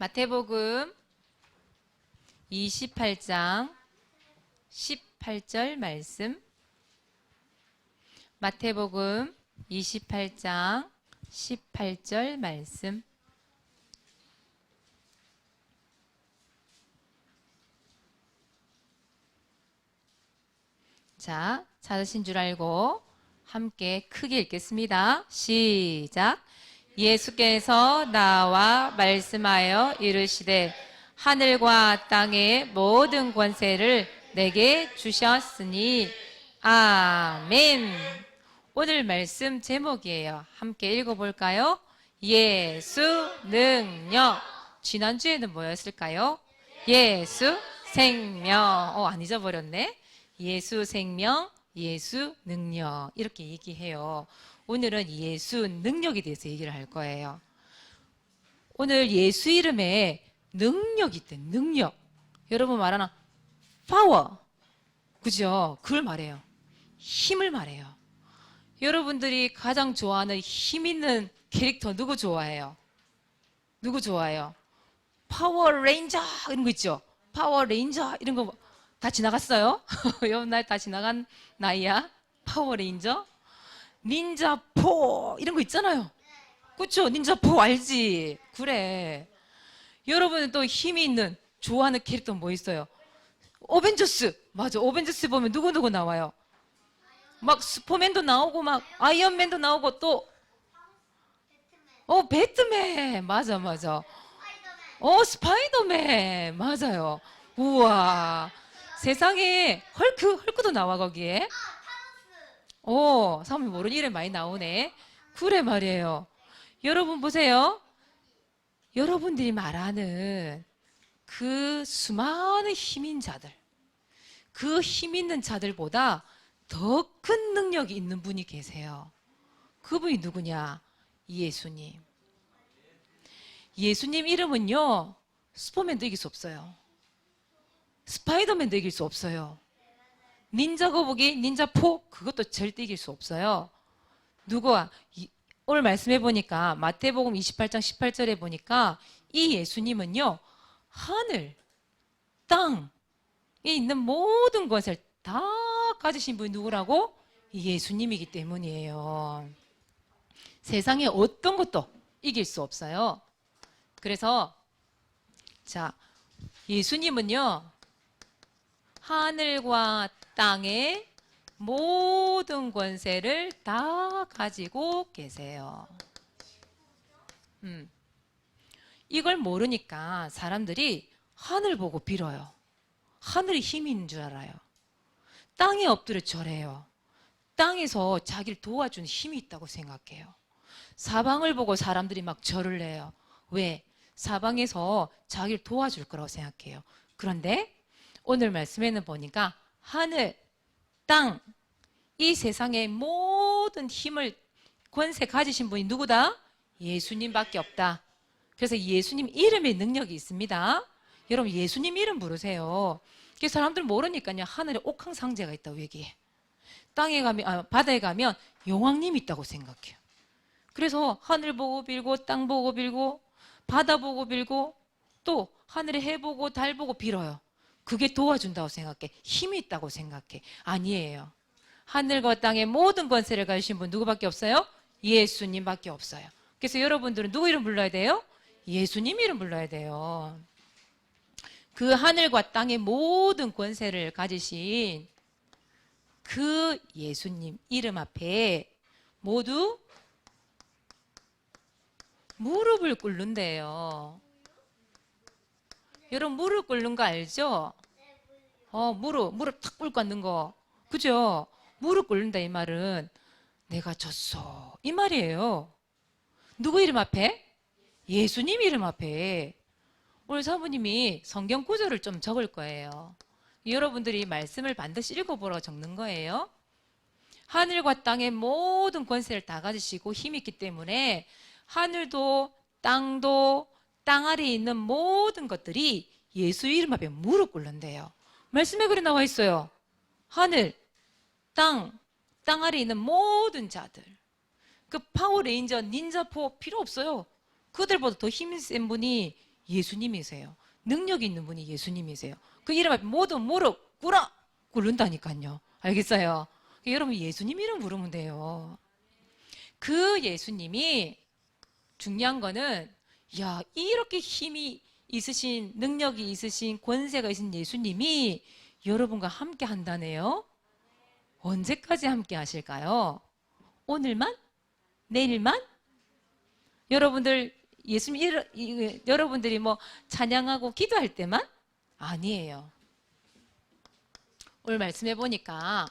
마태복음 28장 18절 말씀. 마태복음 28장 18절 말씀. 자, 찾으신 줄 알고 함께 크게 읽겠습니다. 시작. 예수께서 나와 말씀하여 이르시되 하늘과 땅의 모든 권세를 내게 주셨으니 아멘. 오늘 말씀 제목이에요. 함께 읽어볼까요? 예수 능력. 지난주에는 뭐였을까요? 예수 생명. 안 잊어버렸네. 예수 생명, 예수 능력 이렇게 얘기해요. 오늘은 예수 능력에 대해서 얘기를 할 거예요. 오늘 예수 이름에 능력이 있대. 능력. 여러분 말하는 파워, 그죠? 그걸 말해요. 힘을 말해요. 여러분들이 가장 좋아하는 힘 있는 캐릭터 누구 좋아해요? 누구 좋아해요? 파워레인저 이런 거 있죠? 파워레인저 이런 거 다 지나갔어요? 여러분 다 지나간 나이야? 파워레인저? 닌자포 이런 거 있잖아요. 그렇죠? 닌자포 알지? 그래. 여러분은 또 힘이 있는 좋아하는 캐릭터 뭐 있어요? 어벤져스. 맞아. 어벤져스 보면 누구누구 나와요? 막 슈퍼맨도 나오고 막 아이언맨도 나오고 또 배트맨. 맞아. 스파이더맨. 맞아요. 우와. 세상에 헐크도 나와 거기에. 사람이 모르는 이름 많이 나오네. 그래 말이에요. 여러분 보세요. 여러분들이 말하는 그 수많은 힘인 자들, 그 힘 있는 자들보다 더 큰 능력이 있는 분이 계세요. 그분이 누구냐? 예수님. 예수님 이름은요, 슈퍼맨도 이길 수 없어요. 스파이더맨도 이길 수 없어요. 닌자 거북이, 닌자 포, 그것도 절대 이길 수 없어요. 누구와? 오늘 말씀해 보니까 마태복음 28장 18절에 보니까 이 예수님은요, 하늘, 땅에 있는 모든 것을 다 가지신 분이 누구라고? 예수님이기 때문이에요. 세상에 어떤 것도 이길 수 없어요. 그래서 자, 예수님은요, 하늘과 땅의 모든 권세를 다 가지고 계세요. 이걸 모르니까 사람들이 하늘 보고 빌어요. 하늘이 힘이 있는 줄 알아요. 땅에 엎드려 절해요. 땅에서 자기를 도와주는 힘이 있다고 생각해요. 사방을 보고 사람들이 막 절을 해요. 왜? 사방에서 자기를 도와줄 거라고 생각해요. 그런데 오늘 말씀에는 보니까 하늘, 땅, 이 세상의 모든 힘을 권세 가지신 분이 누구다? 예수님밖에 없다. 그래서 예수님 이름에 능력이 있습니다. 여러분 예수님 이름 부르세요. 사람들 모르니까요. 하늘에 옥황상제가 있다고 얘기해. 땅에 가면 바다에 가면 용왕님이 있다고 생각해요. 그래서 하늘 보고 빌고 땅 보고 빌고 바다 보고 빌고 또 하늘에 해 보고 달 보고 빌어요. 그게 도와준다고 생각해. 힘이 있다고 생각해. 아니에요. 하늘과 땅의 모든 권세를 가지신 분 누구밖에 없어요? 예수님밖에 없어요. 그래서 여러분들은 누구 이름 불러야 돼요? 예수님 이름 불러야 돼요. 그 하늘과 땅의 모든 권세를 가지신 그 예수님 이름 앞에 모두 무릎을 꿇는데요. 여러분 무릎 꿇는 거 알죠? 무릎 탁 꿇고 앉는 거. 그죠? 무릎 꿇는다 이 말은 내가 졌어 이 말이에요. 누구 이름 앞에? 예수님 이름 앞에. 오늘 사부님이 성경 구절을 좀 적을 거예요. 여러분들이 말씀을 반드시 읽어보라고 적는 거예요. 하늘과 땅의 모든 권세를 다 가지시고 힘이 있기 때문에 하늘도 땅도 땅 아래에 있는 모든 것들이 예수 이름 앞에 무릎 꿇는데요. 말씀에 그래 나와 있어요. 하늘, 땅 아래에 있는 모든 자들. 그 파워레인저, 닌자포 필요 없어요. 그들보다 더 힘센 분이 예수님이세요. 능력 있는 분이 예수님이세요. 그 이름 앞에 모두 무릎 꿇는다니까요. 알겠어요? 여러분 예수님 이름 부르면 돼요. 그 예수님이 중요한 거는 야 이렇게 힘이 있으신 능력이 있으신 권세가 있으신 예수님이 여러분과 함께 한다네요. 언제까지 함께 하실까요? 오늘만? 내일만? 여러분들 예수님 여러분들이 뭐 찬양하고 기도할 때만? 아니에요. 오늘 말씀해 보니까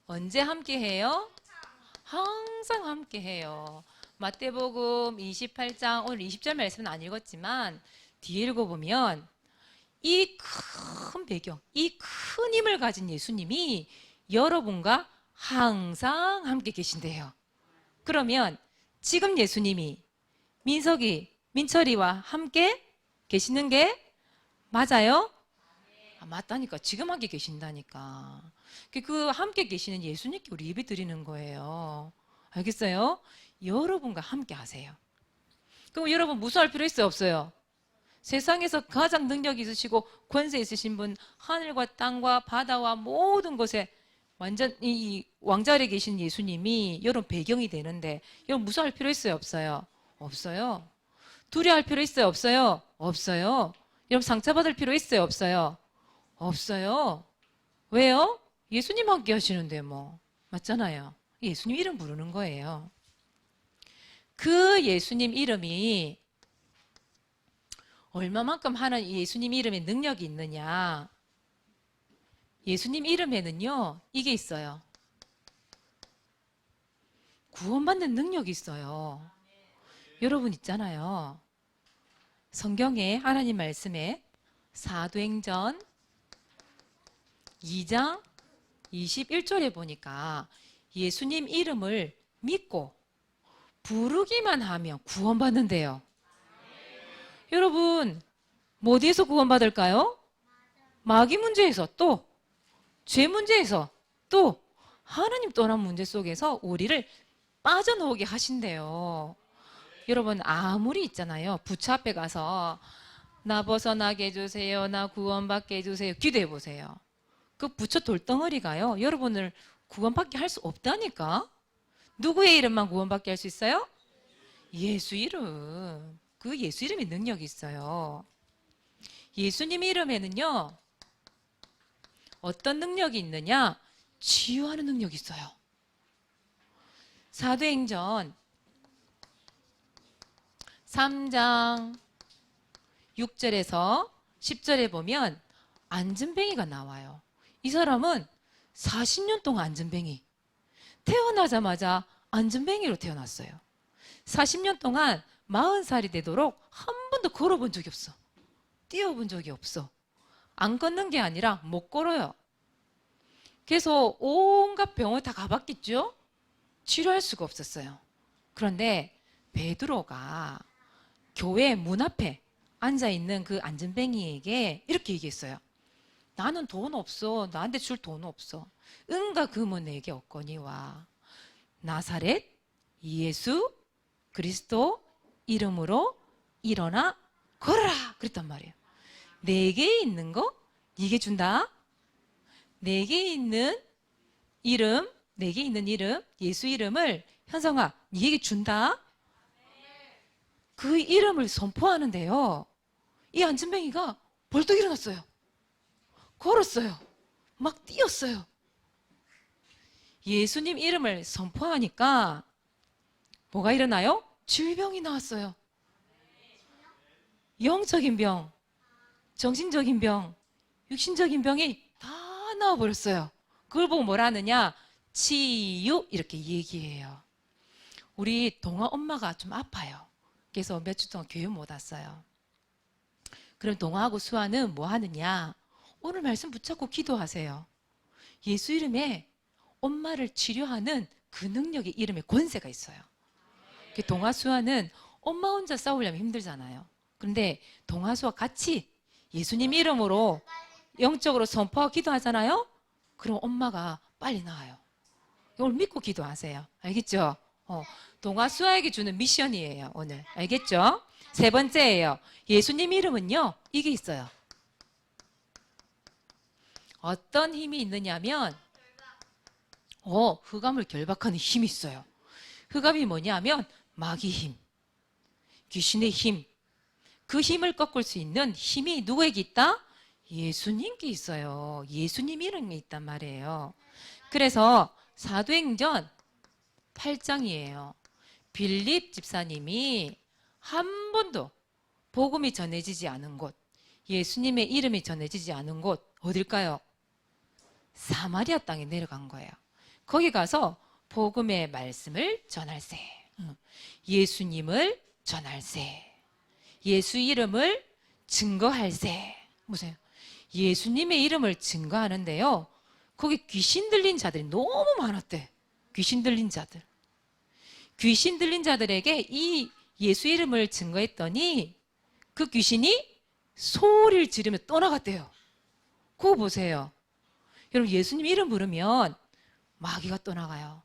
언제 함께 해요? 항상 함께 해요. 마태복음 28장 오늘 20절 말씀은 안 읽었지만 뒤에 읽어보면 이 큰 배경, 이 큰 힘을 가진 예수님이 여러분과 항상 함께 계신대요. 그러면 지금 예수님이 민철이와 함께 계시는 게 맞아요? 아, 맞다니까. 지금 함께 계신다니까. 그 함께 계시는 예수님께 우리 예배 드리는 거예요. 알겠어요? 여러분과 함께 하세요. 그럼 여러분 무서워할 필요 있어요? 없어요? 세상에서 가장 능력 있으시고 권세 있으신 분, 하늘과 땅과 바다와 모든 것에 완전 이 왕자리에 계신 예수님이 여러분 배경이 되는데 여러분 무서워할 필요 있어요? 없어요? 없어요. 두려워할 필요 있어요? 없어요? 없어요. 여러분 상처받을 필요 있어요? 없어요? 없어요. 왜요? 예수님 함께 하시는데 뭐. 맞잖아요. 예수님 이름 부르는 거예요. 그 예수님 이름이 얼마만큼 하는 예수님 이름에 능력이 있느냐. 예수님 이름에는요, 이게 있어요. 구원받는 능력이 있어요. 여러분 있잖아요. 성경에 하나님 말씀에 사도행전 2장 21절에 보니까 예수님 이름을 믿고 부르기만 하면 구원받는데요. 여러분 뭐 어디에서 구원받을까요? 마귀 문제에서 또 죄 문제에서 또 하나님 떠난 문제 속에서 우리를 빠져나오게 하신대요. 여러분 아무리 있잖아요. 부처 앞에 가서 나 벗어나게 해주세요. 나 구원받게 해주세요. 기도해 보세요. 그 부처 돌덩어리가요. 여러분을 구원받게 할 수 없다니까. 누구의 이름만 구원받게 할 수 있어요? 예수 이름. 그 예수 이름에 능력이 있어요. 예수님 이름에는요. 어떤 능력이 있느냐? 치유하는 능력이 있어요. 사도행전 3장 6절에서 10절에 보면 안진뱅이가 나와요. 이 사람은 40년 동안 안진뱅이. 태어나자마자 안진뱅이로 태어났어요. 40년 동안 40살이 되도록 한 번도 걸어본 적이 없어. 뛰어본 적이 없어. 안 걷는 게 아니라 못 걸어요. 그래서 온갖 병원 다 가봤겠죠? 치료할 수가 없었어요. 그런데 베드로가 교회 문 앞에 앉아있는 그 안진뱅이에게 이렇게 얘기했어요. 나는 돈 없어. 나한테 줄 돈 없어. 은과 금은 내게 없거니와 나사렛 예수 그리스도 이름으로 일어나 걸어라 그랬단 말이에요. 내게 있는 거 네게 준다. 내게 있는 이름 예수 이름을 현성아 네게 준다. 그 이름을 선포하는데요. 이 안진뱅이가 벌떡 일어났어요. 걸었어요. 막 뛰었어요. 예수님 이름을 선포하니까 뭐가 일어나요? 질병이 나왔어요. 영적인 병, 정신적인 병, 육신적인 병이 다 나와버렸어요. 그걸 보고 뭐라 하느냐? 치유 이렇게 얘기해요. 우리 동아 엄마가 좀 아파요. 그래서 몇 주 동안 교회 못 왔어요. 그럼 동아하고 수아는 뭐 하느냐? 오늘 말씀 붙잡고 기도하세요. 예수 이름에 엄마를 치료하는 그 능력의 이름에 권세가 있어요. 동아 수아는 엄마 혼자 싸우려면 힘들잖아요. 그런데 동아 수아 같이 예수님 이름으로 영적으로 선포하고 기도하잖아요. 그럼 엄마가 빨리 나아요. 이걸 믿고 기도하세요. 알겠죠? 동아수아에게 주는 미션이에요, 오늘. 알겠죠? 세 번째예요. 예수님 이름은요, 이게 있어요. 어떤 힘이 있느냐면, 흑암을 결박하는 힘이 있어요. 흑암이 뭐냐면, 마귀 힘, 귀신의 힘, 그 힘을 꺾을 수 있는 힘이 누구에게 있다? 예수님께 있어요. 예수님 이름에 있단 말이에요. 그래서 사도행전 8장이에요. 빌립 집사님이 한 번도 복음이 전해지지 않은 곳, 예수님의 이름이 전해지지 않은 곳 어딜까요? 사마리아 땅에 내려간 거예요. 거기 가서 복음의 말씀을 전할세. 예수님을 전할세. 예수 이름을 증거할세. 보세요. 예수님의 이름을 증거하는데요. 거기 귀신 들린 자들이 너무 많았대. 귀신 들린 자들. 귀신 들린 자들에게 이 예수 이름을 증거했더니 그 귀신이 소리를 지르며 떠나갔대요. 그거 보세요. 여러분, 예수님 이름 부르면 마귀가 떠나가요.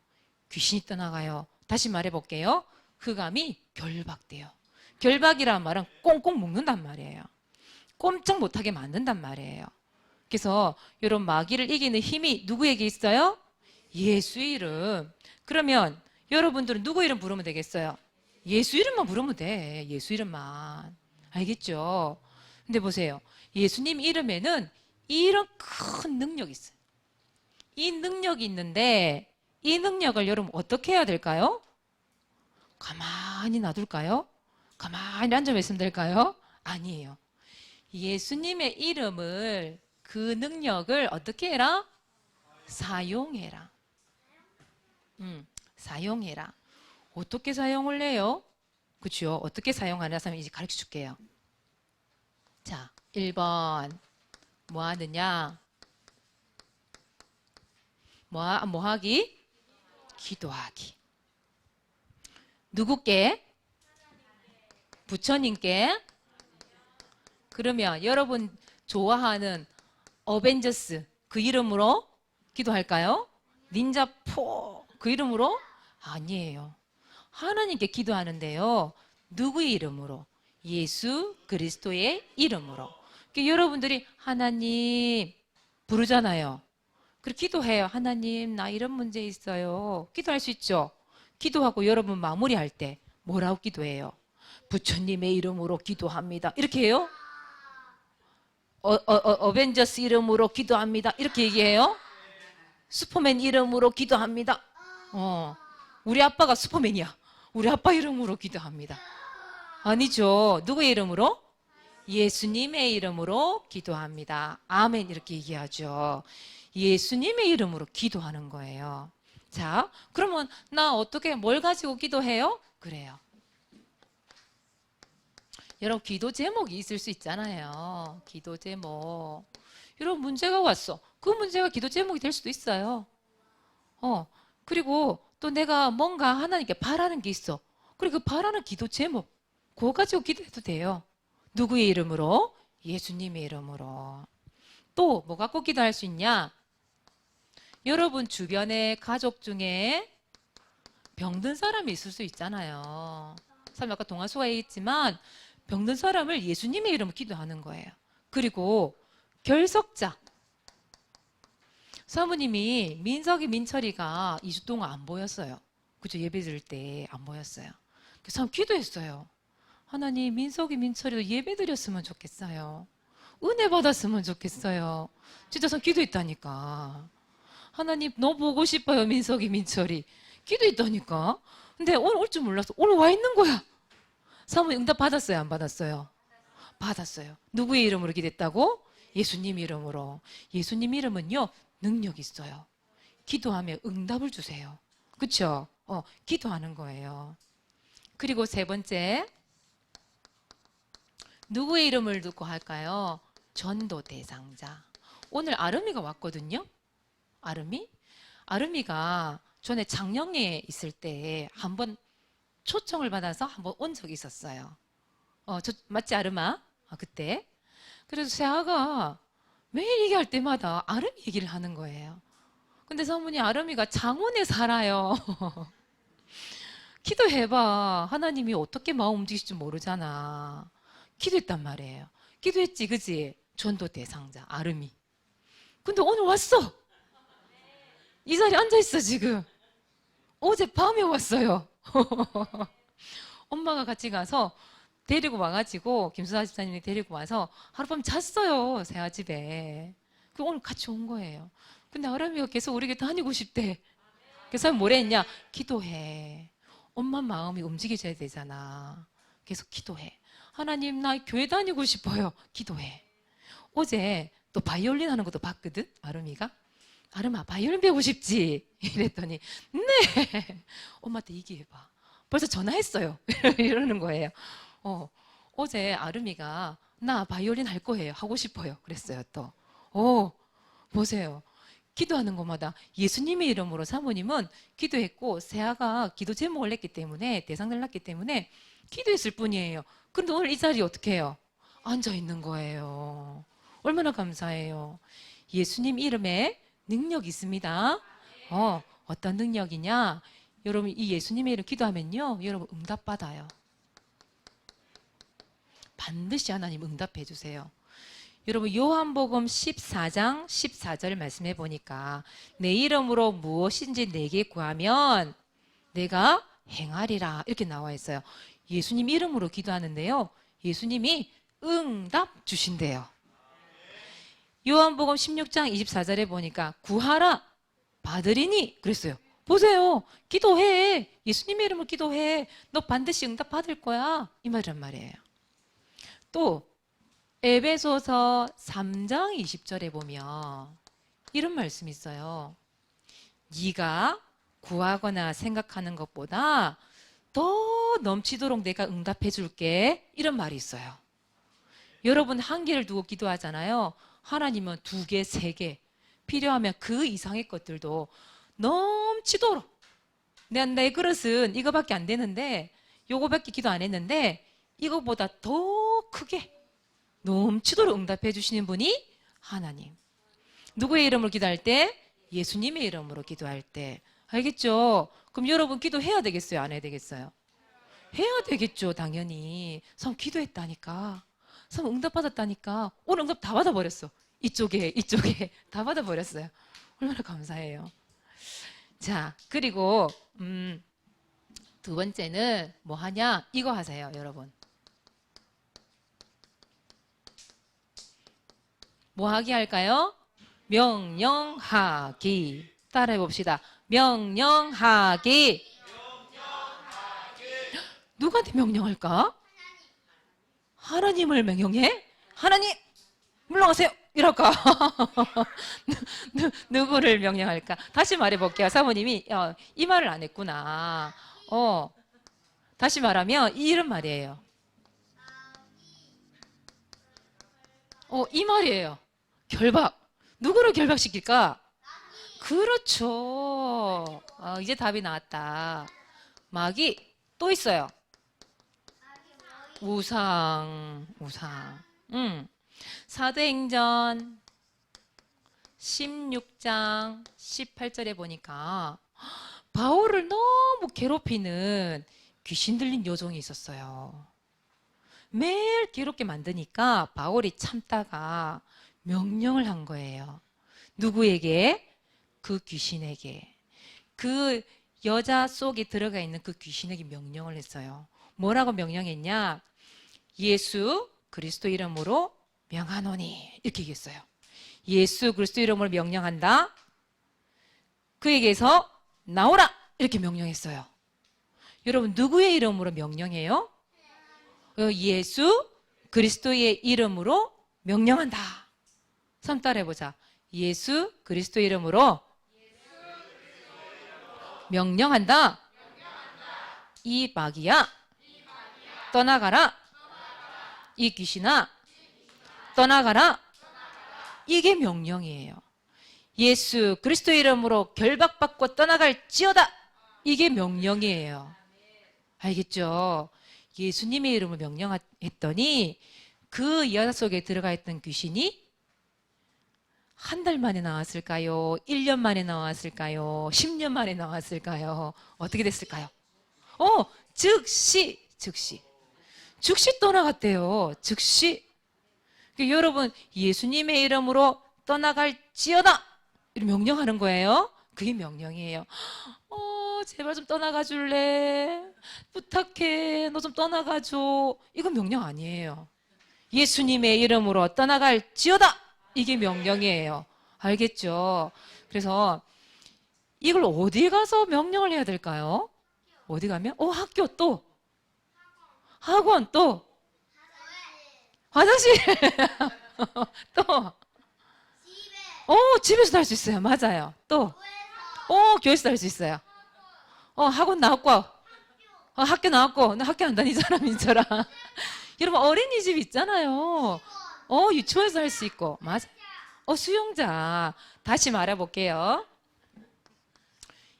귀신이 떠나가요. 다시 말해볼게요. 흑암이 결박돼요. 결박이란 말은 꽁꽁 묶는단 말이에요. 꼼짝 못하게 만든단 말이에요. 그래서 이런 마귀를 이기는 힘이 누구에게 있어요? 예수 이름. 그러면 여러분들은 누구 이름 부르면 되겠어요? 예수 이름만 부르면 돼. 예수 이름만. 알겠죠? 근데 보세요. 예수님 이름에는 이런 큰 능력이 있어요. 이 능력이 있는데 이 능력을 여러분 어떻게 해야 될까요? 가만히 놔둘까요? 가만히 앉아 있으면 될까요? 아니에요. 예수님의 이름을, 그 능력을 어떻게 해라? 사용해라. 사용해라. 어떻게 사용을 해요? 그렇죠? 어떻게 사용하나 하면 이제 가르쳐 줄게요. 자, 1번 뭐 하느냐? 뭐 하기? 기도하기. 누구께? 부처님께. 그러면 여러분 좋아하는 어벤져스 그 이름으로 기도할까요? 닌자포 그 이름으로? 아니에요. 하나님께 기도하는데요. 누구의 이름으로? 예수 그리스도의 이름으로. 그러니까 여러분들이 하나님 부르잖아요. 그렇게 기도해요. 하나님 나 이런 문제 있어요. 기도할 수 있죠. 기도하고 여러분 마무리할 때 뭐라고 기도해요? 부처님의 이름으로 기도합니다. 이렇게 해요? 어벤져스 이름으로 기도합니다. 이렇게 얘기해요? 슈퍼맨 이름으로 기도합니다. 우리 아빠가 슈퍼맨이야. 우리 아빠 이름으로 기도합니다. 아니죠. 누구의 이름으로? 예수님의 이름으로 기도합니다. 아멘. 이렇게 얘기하죠. 예수님의 이름으로 기도하는 거예요. 자, 그러면 나 어떻게 뭘 가지고 기도해요? 그래요. 여러분 기도 제목이 있을 수 있잖아요. 기도 제목. 여러분 문제가 왔어. 그 문제가 기도 제목이 될 수도 있어요. 그리고 또 내가 뭔가 하나님께 바라는 게 있어. 그리고 그 바라는 기도 제목. 그거 가지고 기도해도 돼요. 누구의 이름으로? 예수님의 이름으로. 또 뭐 갖고 기도할 수 있냐? 여러분 주변에 가족 중에 병든 사람이 있을 수 있잖아요. 사람 아까 동화수화에 있지만 병든 사람을 예수님의 이름으로 기도하는 거예요. 그리고 결석자. 사모님이 민석이 민철이가 2주 동안 안 보였어요. 그죠? 예배 드릴 때 안 보였어요. 그래서 기도했어요. 하나님 민석이 민철이도 예배 드렸으면 좋겠어요. 은혜 받았으면 좋겠어요. 진짜 전 기도했다니까. 하나님 너무 보고 싶어요. 민석이 민철이. 기도했다니까. 근데 오늘 올 줄 몰랐어. 오늘 와 있는 거야. 사모님 응답 받았어요? 안 받았어요? 받았어요. 누구의 이름으로 기도했다고? 예수님 이름으로. 예수님 이름은요 능력이 있어요. 기도하면 응답을 주세요. 그렇죠? 기도하는 거예요. 그리고 세 번째 누구의 이름을 듣고 할까요? 전도 대상자. 오늘 아름이가 왔거든요. 아름이가 전에 장영에 있을 때 한번 초청을 받아서 한번 온 적이 있었어요. 맞지 아름아? 그때. 그래서 세아가 매일 얘기할 때마다 아름이 얘기를 하는 거예요. 근데 사모님 아름이가 장원에 살아요. 기도해봐. 하나님이 어떻게 마음 움직이실지 모르잖아. 기도했단 말이에요. 기도했지, 그지? 전도 대상자, 아름이. 근데 오늘 왔어. 이 자리에 앉아있어, 지금. 어제 밤에 왔어요. 엄마가 같이 가서 데리고 와가지고, 김수아 집사님이 데리고 와서 하룻밤 잤어요, 새아집에. 그 오늘 같이 온 거예요. 근데 아람이가 계속 우리 곁에 다니고 싶대. 그래서 뭐래 했냐? 기도해. 엄마 마음이 움직여져야 되잖아. 계속 기도해. 하나님, 나 교회 다니고 싶어요. 기도해. 어제 또 바이올린 하는 것도 봤거든, 아름이가. 아름아, 바이올린 배우고 싶지? 이랬더니, 네. 엄마한테 얘기해봐. 벌써 전화했어요. 이러는 거예요. 어제 아름이가 나 바이올린 할 거예요. 하고 싶어요. 그랬어요, 또. 보세요. 기도하는 것마다 예수님의 이름으로 사모님은 기도했고, 세아가 기도 제목을 냈기 때문에, 대상을 냈기 때문에 기도했을 뿐이에요. 근데 오늘 이 자리에 어떻게 해요? 앉아 있는 거예요. 얼마나 감사해요. 예수님 이름에 능력이 있습니다. 어떤 능력이냐? 여러분, 이 예수님의 이름 기도하면요, 여러분 응답받아요. 반드시 하나님 응답해 주세요. 여러분, 요한복음 14장 14절 말씀해 보니까 내 이름으로 무엇인지 내게 구하면 내가 행하리라, 이렇게 나와 있어요. 예수님 이름으로 기도하는데요, 예수님이 응답 주신대요. 요한복음 16장 24절에 보니까 구하라 받으리니 그랬어요. 보세요. 기도해. 예수님의 이름으로 기도해. 너 반드시 응답 받을 거야. 이 말이란 말이에요. 또 에베소서 3장 20절에 보면 이런 말씀이 있어요. 네가 구하거나 생각하는 것보다 더 넘치도록 내가 응답해 줄게. 이런 말이 있어요. 여러분, 한 개를 두고 기도하잖아요. 하나님은 2개, 3개, 필요하면 그 이상의 것들도 넘치도록. 내 그릇은 이거밖에 안 되는데, 요거밖에 기도 안 했는데 이거보다 더 크게 넘치도록 응답해 주시는 분이 하나님. 누구의 이름으로 기도할 때? 예수님의 이름으로 기도할 때. 알겠죠? 그럼 여러분 기도해야 되겠어요? 안 해야 되겠어요? 해야 되겠죠, 당연히. 참 기도했다니까. 참 응답받았다니까. 오늘 응답 다 받아버렸어. 이쪽에 다 받아버렸어요. 얼마나 감사해요. 자, 그리고 두 번째는 뭐 하냐? 이거 하세요, 여러분. 뭐 하기 할까요? 명령하기. 따라해 봅시다. 명령하기. 누구한테 명령할까? 하나님을 명령해? 하나님 물러가세요. 이럴까? 누구를 명령할까? 다시 말해볼게요. 사모님이 이 말을 안 했구나. 다시 말하면 이런 말이에요. 이 말이에요. 결박. 누구를 결박시킬까? 그렇죠. 이제 답이 나왔다. 마귀. 또 있어요. 우상. 사도행전 16장 18절에 보니까 바울을 너무 괴롭히는 귀신 들린 여종이 있었어요. 매일 괴롭게 만드니까 바울이 참다가 명령을 한 거예요. 누구에게? 그 귀신에게. 그 여자 속에 들어가 있는 그 귀신에게 명령을 했어요. 뭐라고 명령했냐? 예수 그리스도 이름으로 명하노니, 이렇게 얘기했어요. 예수 그리스도 이름으로 명령한다. 그에게서 나오라, 이렇게 명령했어요. 여러분, 누구의 이름으로 명령해요? 예수 그리스도의 이름으로 명령한다. 삼 따라해보자. 예수 그리스도 이름으로 명령한다. 이 마귀야, 떠나가라. 이 귀신아, 떠나가라. 이게 명령이에요. 예수 그리스도 이름으로 결박받고 떠나갈지어다. 이게 명령이에요. 알겠죠? 예수님의 이름을 명령했더니 그 여자 속에 들어가 있던 귀신이 한 달 만에 나왔을까요? 1년 만에 나왔을까요? 10년 만에 나왔을까요? 어떻게 됐을까요? 즉시 떠나갔대요. 즉시. 그러니까 여러분, 예수님의 이름으로 떠나갈지어다! 이렇게 명령하는 거예요. 그게 명령이에요. 제발 좀 떠나가 줄래? 부탁해. 너 좀 떠나가줘. 이건 명령 아니에요. 예수님의 이름으로 떠나갈지어다! 이게 명령이에요. 알겠죠? 그래서 이걸 어디 가서 명령을 해야 될까요? 어디 가면? 학교 또. 학원 또. 화장실. 또. 집에서도 할 수 있어요. 맞아요. 또. 교회에서도 할 수 있어요. 학원 나왔고. 학교 나왔고. 나 학교 안 다니잖아, 민철아. 여러분, 어린이집 있잖아요. 유치원에서 할 수 있고. 맞아. 수영장. 다시 말해볼게요.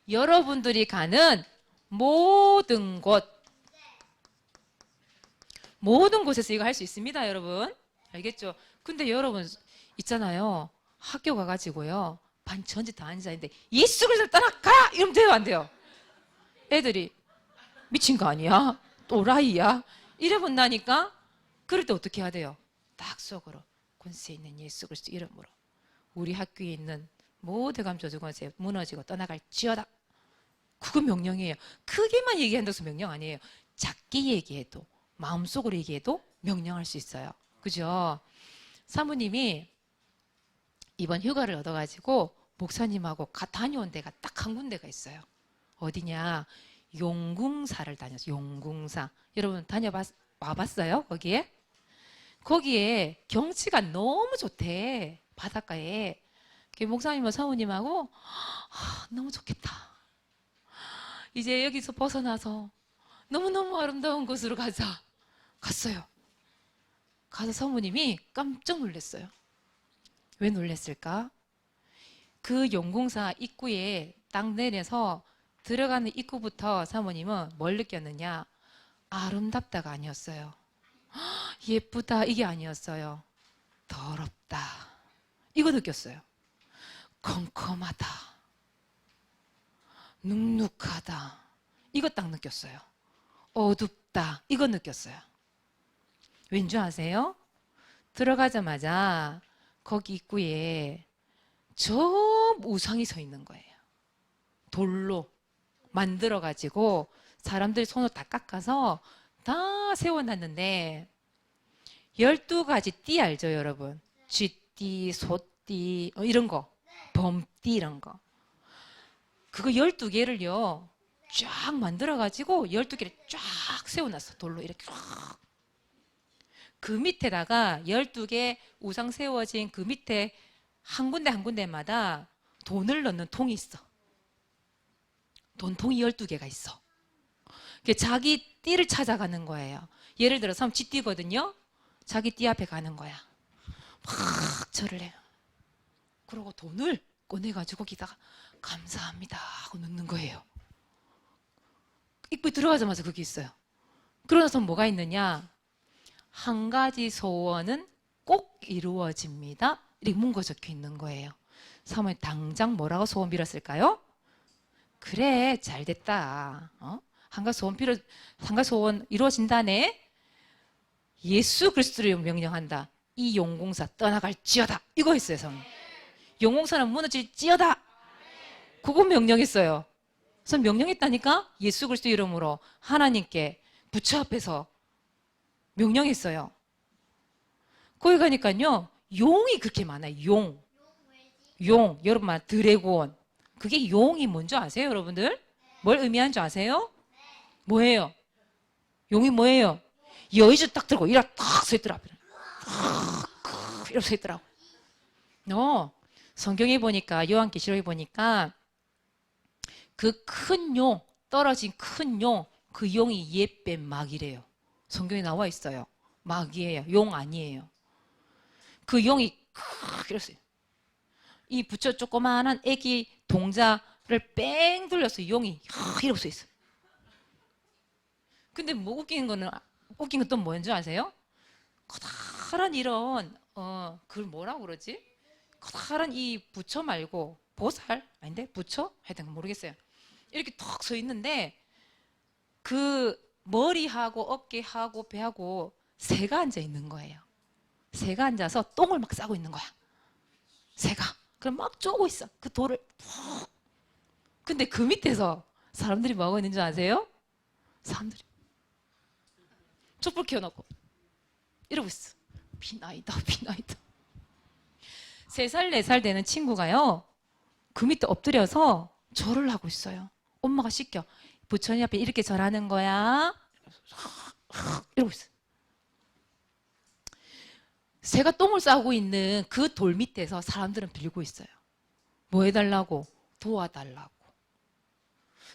여러분들이 가는 모든 곳에서 이거 할 수 있습니다, 여러분. 알겠죠? 근데 여러분 있잖아요. 학교 가가지고요. 반 전체 다 앉아있는데 예수 그리스도를 떠나가라! 이러면 돼요, 안 돼요? 애들이 미친 거 아니야? 또라이야? 이래본다니까? 그럴 때 어떻게 해야 돼요? 딱 속으로 권세 있는 예수 그리스도 이름으로 우리 학교에 있는 모든 감조주 권세 무너지고 떠나갈지어다. 그건 명령이에요. 크게만 얘기한다고 해서 명령 아니에요. 작게 얘기해도 마음속으로 얘기해도 명령할 수 있어요. 그죠? 사모님이 이번 휴가를 얻어가지고 목사님하고 다녀온 데가 딱 한 군데가 있어요. 어디냐? 용궁사를 다녔어요. 용궁사. 여러분 와봤어요? 거기에 경치가 너무 좋대. 바닷가에. 목사님과 사모님하고 너무 좋겠다. 이제 여기서 벗어나서 너무너무 아름다운 곳으로 가자. 갔어요. 가서 사모님이 깜짝 놀랐어요. 왜 놀랐을까? 그 용궁사 입구에 딱 내려서 들어가는 입구부터 사모님은 뭘 느꼈느냐? 아름답다가 아니었어요. 예쁘다 이게 아니었어요. 더럽다. 이거 느꼈어요. 컴컴하다. 눅눅하다. 이거 딱 느꼈어요. 어둡다. 이거 느꼈어요. 왠지 아세요? 들어가자마자 거기 입구에 저 우상이 서 있는 거예요. 돌로 만들어가지고 사람들 손으로 다 깎아서 다 세워놨는데 12가지 띠 알죠, 여러분? 쥐띠, 소띠 이런 거, 범띠 이런 거. 그거 12개를요 쫙 만들어가지고 12개를 쫙 세워놨어. 돌로 이렇게 쫙. 그 밑에다가 12개 우상 세워진 그 밑에 한 군데 한 군데마다 돈을 넣는 통이 있어. 돈통이 12개가 있어. 자기 띠를 찾아가는 거예요. 예를 들어서 쥐띠거든요. 자기 띠 앞에 가는 거야. 막 절을 해요. 그러고 돈을 꺼내가지고 거기다가 감사합니다 하고 넣는 거예요. 입구에 들어가자마자 그게 있어요. 그러고 나서 뭐가 있느냐? 한 가지 소원은 꼭 이루어집니다. 이렇게 문구 적혀 있는 거예요. 사모님 당장 뭐라고 소원 빌었을까요? 그래, 잘 됐다. 한 가지 소원 이루어진다네. 예수 그리스도를 명령한다. 이 용궁사 떠나갈지어다. 이거 했어요, 사모님. 용궁사는 무너질지어다. 그거 명령했어요. 그래서 명령했다니까? 예수 그리스도 이름으로 하나님께 부처 앞에서 명령했어요. 거기 가니까요, 용이 그렇게 많아요. 용. 여러분 말 드래곤. 그게 용이 뭔지 아세요, 여러분들? 뭘 의미하는 줄 아세요? 뭐예요? 용이 뭐예요? 여의주 딱 들고 이렇게 딱 서 있더라. 이렇게 서 있더라고. 성경에 보니까 요한계시록에 보니까 그 큰 용, 떨어진 큰 용, 그 용이 옛뱀 마귀래요. 성경에 나와 있어요. 마귀예요. 용 아니에요. 그 용이 이랬어요. 이 부처 조그마한 애기 동자를 뺑 돌려서 용이 이러고 서 있어요. 근데 뭐 웃긴 건 또 뭔지 아세요? 커다란 이런 그걸 뭐라고 그러지? 커다란 이 부처 말고 보살? 아닌데? 부처? 하여튼 모르겠어요. 이렇게 턱 서 있는데 그 머리하고 어깨하고 배하고 새가 앉아 있는 거예요. 새가 앉아서 똥을 막 싸고 있는 거야. 새가. 그럼 막 쪼고 있어. 그 돌을 푹. 근데 그 밑에서 사람들이 뭐 하고 있는 줄 아세요? 사람들이 촛불 켜놓고 이러고 있어. 비나이다, 비나이다. 3살, 4살 되는 친구가요, 그 밑에 엎드려서 절을 하고 있어요. 엄마가 시켜. 부처님 앞에 이렇게 절하는 거야. 이러고 있어. 새가 똥을 싸고 있는 그 돌 밑에서 사람들은 빌고 있어요. 뭐 해달라고? 도와달라고.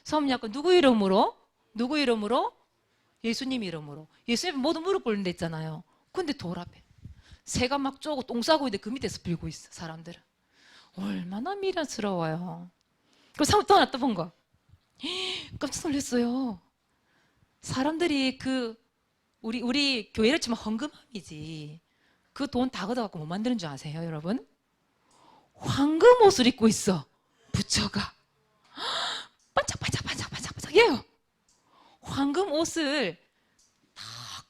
성님 약간 누구 이름으로? 누구 이름으로? 예수님 이름으로. 예수님 모두 무릎 꿇는 데 있잖아요. 근데 돌 앞에 새가 막 쪼고 똥 싸고 있는데 그 밑에서 빌고 있어. 사람들은. 얼마나 미련스러워요. 그리고 사람 또 하나 또 본 거. 깜짝 놀랐어요. 사람들이 우리 교회를 치면 헌금함이지. 그 돈 다 걷어갖고 뭐 만드는 줄 아세요, 여러분? 황금 옷을 입고 있어. 부처가. 반짝반짝해요. 황금 옷을 딱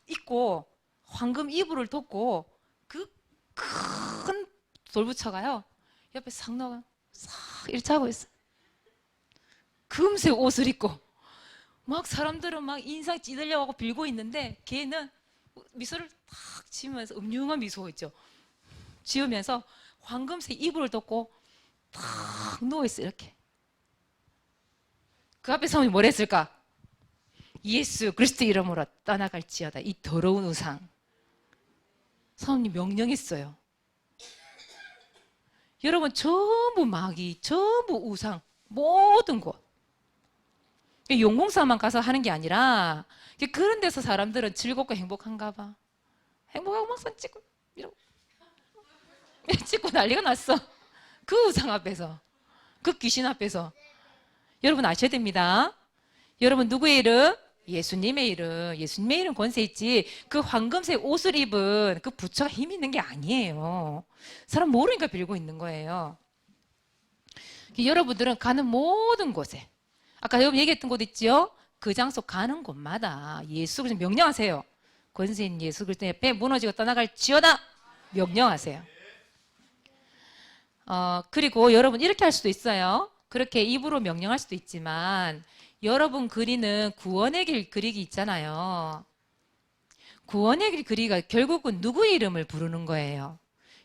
입고 황금 이불을 덮고 그 큰 돌부처가요. 옆에 상너가 싹 이렇게 하고 있어. 금색 옷을 입고 막 사람들은 막 인상 찌들려고 빌고 있는데 걔는 미소를 탁 지으면서 음흉한 미소 있죠. 지으면서 황금색 이불을 덮고 탁 누워있어 이렇게. 그 앞에 사람이 뭘 했을까? 예수 그리스도 이름으로 떠나갈지어다 이 더러운 우상. 사모님 명령했어요. 여러분 전부 마귀, 전부 우상, 모든 것. 용궁사만 가서 하는 게 아니라 그런 데서 사람들은 즐겁고 행복한가 봐. 행복하고 막 손 찍고 이러고 찍고 난리가 났어. 그 우상 앞에서, 그 귀신 앞에서. 여러분 아셔야 됩니다. 여러분 누구의 이름? 예수님의 이름. 예수님의 이름 권세 있지. 그 황금색 옷을 입은 그 부처가 힘 있는 게 아니에요. 사람 모르니까 빌고 있는 거예요. 여러분들은 가는 모든 곳에, 아까 여러분 얘기했던 곳 있죠? 그 장소 가는 곳마다 예수 그리스도 명령하세요. 권세인 예수 그리스도 옆에 무너지고 떠나갈지어다 명령하세요. 그리고 여러분 이렇게 할 수도 있어요. 그렇게 입으로 명령할 수도 있지만 여러분 그리는 구원의 길 그리기 있잖아요. 구원의 길 그리기가 결국은 누구의 이름을 부르는 거예요?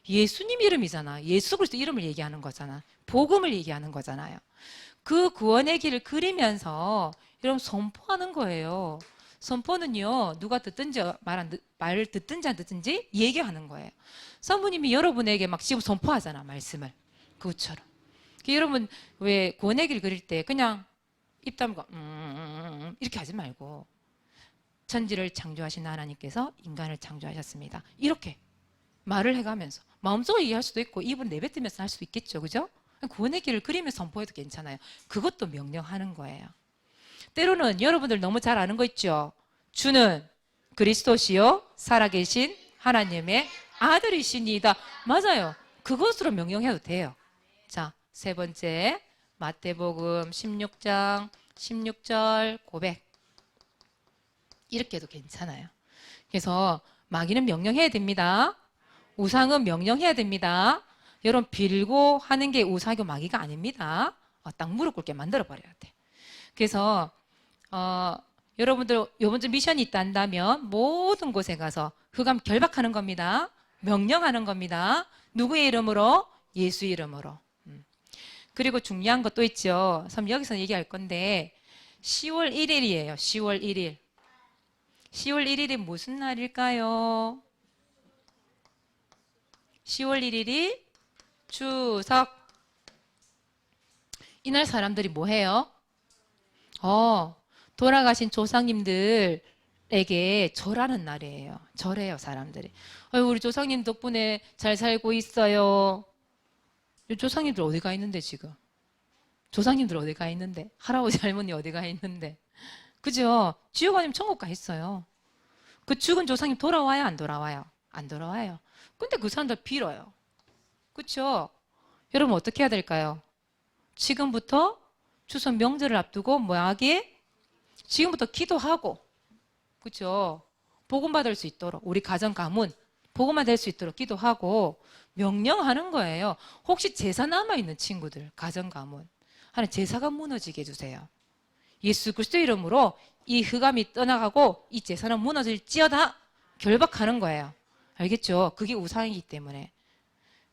예수님 이름이잖아. 예수 그리스도 이름을 얘기하는 거잖아. 복음을 얘기하는 거잖아요. 그 구원의 길을 그리면서 여러분 선포하는 거예요. 선포는요, 누가 듣든지 말 듣든지 안 듣든지 얘기하는 거예요. 성부님이 여러분에게 막 지금 선포하잖아, 말씀을. 그것처럼. 여러분 왜 구원의 길 그릴 때 그냥 입 다물고 이렇게 하지 말고 천지를 창조하신 하나님께서 인간을 창조하셨습니다. 이렇게 말을 해가면서 마음속으로 얘기할 수도 있고 입은 내뱉으면서 할 수도 있겠죠. 그죠? 구원의 길을 그리면서 선포해도 괜찮아요. 그것도 명령하는 거예요. 때로는 여러분들 너무 잘 아는 거 있죠. 주는 그리스도시요 살아계신 하나님의 아들이시니다. 맞아요. 그것으로 명령해도 돼요. 자, 3번째 마태복음 16장 16절 고백. 이렇게 해도 괜찮아요. 그래서 마귀는 명령해야 됩니다. 우상은 명령해야 됩니다. 여러분 빌고 하는 게 우상이고 마귀가 아닙니다. 딱 무릎 꿇게 만들어 버려야 돼. 그래서 여러분들 이번 주 미션이 있다 한다면 모든 곳에 가서 흑암 결박하는 겁니다. 명령하는 겁니다. 누구의 이름으로? 예수 이름으로. 그리고 중요한 것도 있죠. 여기서 얘기할 건데 10월 1일이에요. 10월 1일. 10월 1일이 무슨 날일까요? 10월 1일이 추석. 이날 사람들이 뭐 해요? 돌아가신 조상님들에게 절하는 날이에요. 절해요, 사람들이. 우리 조상님 덕분에 잘 살고 있어요. 조상님들 어디 가 있는데 지금? 조상님들 어디 가 있는데? 할아버지 할머니 어디 가 있는데? 그죠? 지옥 아니면 천국 가 있어요. 그 죽은 조상님 돌아와요, 안 돌아와요? 안 돌아와요. 근데 그 사람들 빌어요. 그렇죠? 여러분 어떻게 해야 될까요? 지금부터 추석 명절을 앞두고 뭐 하기? 지금부터 기도하고, 그렇죠? 복음 받을 수 있도록 우리 가정 가문 복음화 될 수 있도록 기도하고 명령하는 거예요. 혹시 제사 남아 있는 친구들, 가정 가문 하는 제사가 무너지게 해주세요. 예수 그리스도 이름으로 이 흑암이 떠나가고 이 제사는 무너질지어다 결박하는 거예요. 알겠죠? 그게 우상이기 때문에.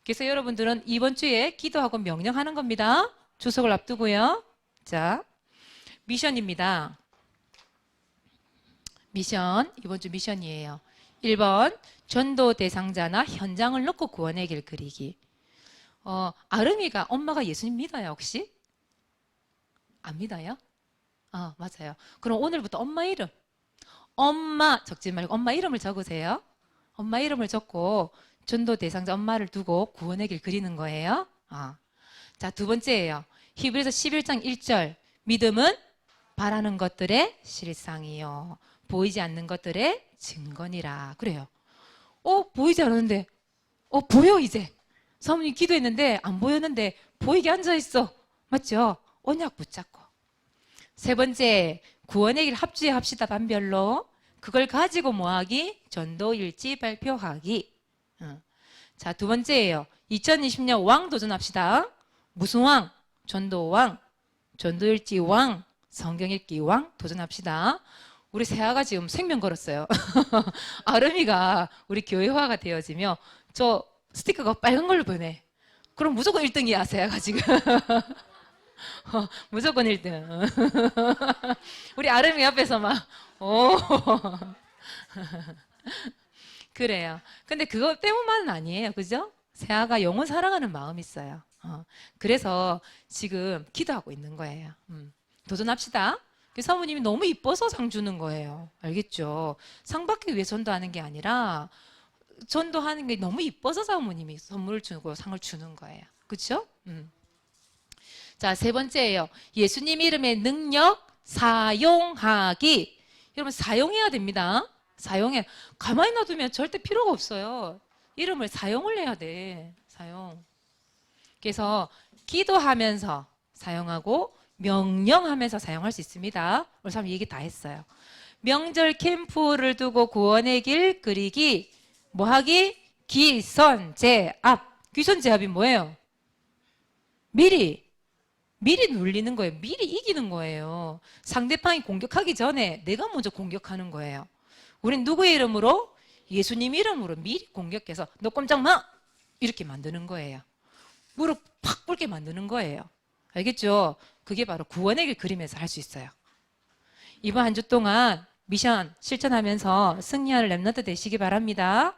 그래서 여러분들은 이번 주에 기도하고 명령하는 겁니다. 추석을 앞두고요. 자, 미션입니다. 미션, 이번 주 미션이에요. 1번, 전도 대상자나 현장을 놓고 구원의 길 그리기. 아름이가 엄마가 예수님 믿어요, 혹시? 안 믿어요? 맞아요. 그럼 오늘부터 엄마 이름. 엄마 적지 말고 엄마 이름을 적으세요. 엄마 이름을 적고 전도 대상자 엄마를 두고 구원의 길 그리는 거예요. 자, 두 번째예요. 히브리서 11장 1절. 믿음은 바라는 것들의 실상이요. 보이지 않는 것들의 증거니라. 그래요. 보이지 않았는데, 보여, 이제. 사모님 기도했는데, 안 보였는데, 보이게 앉아있어. 맞죠? 언약 붙잡고. 세 번째, 구원의 길 합주합시다, 반별로. 그걸 가지고 뭐하기? 전도일지 발표하기. 자, 두 번째예요. 2020년 왕 도전합시다. 무슨 왕? 전도왕, 전도일지 왕, 성경 읽기 왕 도전합시다. 우리 세아가 지금 생명 걸었어요. 아름이가 우리 교회화가 되어지며 저 스티커가 빨간 걸로 보내. 그럼 무조건 1등이야, 세아가 지금. 무조건 1등. 우리 아름이 앞에서 막, 오. 그래요. 근데 그것 때문만은 아니에요. 그죠? 세아가 영혼 사랑하는 마음이 있어요. 그래서 지금 기도하고 있는 거예요. 도전합시다. 사모님이 너무 이뻐서 상 주는 거예요. 알겠죠? 상 받기 위해 전도하는 게 아니라 전도하는 게 너무 이뻐서 사모님이 선물을 주고 상을 주는 거예요. 그렇죠? 자, 세 번째예요. 예수님 이름의 능력 사용하기. 여러분 사용해야 됩니다. 사용해. 가만히 놔두면 절대 필요가 없어요. 이름을 사용을 해야 돼. 사용. 그래서 기도하면서 사용하고 명령하면서 사용할 수 있습니다. 오늘 사람 얘기 다 했어요. 명절 캠프를 두고 구원의 길 그리기. 뭐하기? 기선제압. 기선제압이 뭐예요? 미리 눌리는 거예요. 미리 이기는 거예요. 상대방이 공격하기 전에 내가 먼저 공격하는 거예요. 우린 누구의 이름으로? 예수님 이름으로 미리 공격해서 너 꼼짝 마! 이렇게 만드는 거예요. 무릎 팍 꿇게 만드는 거예요. 알겠죠? 그게 바로 구원의 길 그림에서 할 수 있어요. 이번 한 주 동안 미션 실천하면서 승리하는 랩런트 되시기 바랍니다.